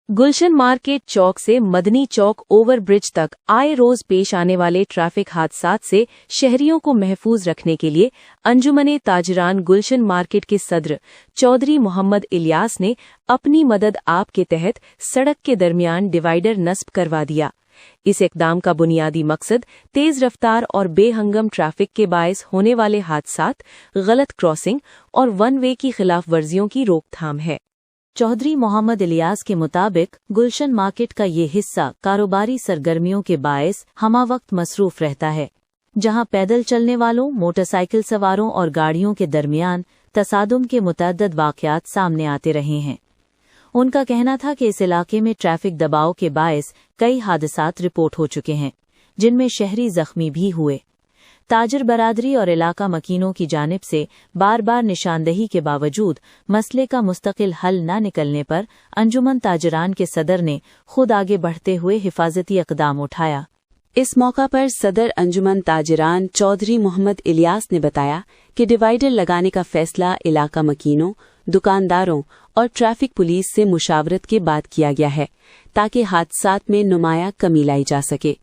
गुलशन market चौक से मदनी चौक over bridge तक आए रोज पेश आने वाले ट्रैफिक हादसात से शहरियों को महफूज रखने के लिए अंजुमने ताजरान गुलशन मार्केट के सदर चौधरी मोहम्मद इलियास ने अपनी मदद आप के तहत सड़क के दरमियान डिवाइडर नस्ब करवा दिया। इस इक़दाम का बुनियादी मकसद तेज रफ्तार और बेहंगम ट्रैफिक के बायस होने वाले हादसात, गलत क्रॉसिंग और वन वे की खिलाफ वर्जियों की रोकथाम है। चौधरी मोहम्मद इलियास के मुताबिक गुलशन मार्केट का ये हिस्सा कारोबारी सरगर्मियों के बायस हमावक्त मसरूफ रहता है, जहां पैदल चलने वालों, मोटरसाइकिल सवारों और गाड़ियों के दरमियान तसादुम के मुतअद्दिद वाक़यात सामने आते रहे हैं। उनका कहना था कि इस इलाके में ट्रैफिक दबाव के बायस कई हादसात रिपोर्ट हो चुके हैं, जिनमें शहरी जख्मी भी हुए। ताजर बरादरी और इलाका मकीनों की जानिब से बार बार निशानदही के बावजूद मसले का मुस्तकिल हल न निकलने पर अंजुमन ताजरान के सदर ने खुद आगे बढ़ते हुए हिफाजती इक़दाम उठाया। इस मौका पर सदर अंजुमन ताजरान चौधरी मोहम्मद इलियास ने बताया कि डिवाइडर लगाने का फैसला इलाका मकीनों, दुकानदारों और ट्रैफिक पुलिस से मुशावरत के बाद किया गया है, ताकि हादसात में नुमाया कमी लाई जा सके।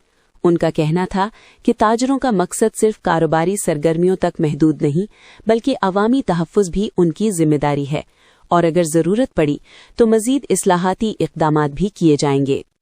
उनका कहना था कि ताजरों का मकसद सिर्फ कारोबारी सरगर्मियों तक महदूद नहीं, बल्कि अवामी तहफ़्फ़ुज़ भी उनकी जिम्मेदारी है और अगर ज़रूरत पड़ी तो मज़ीद इस्लाहाती इक़दामात भी किए जाएंगे।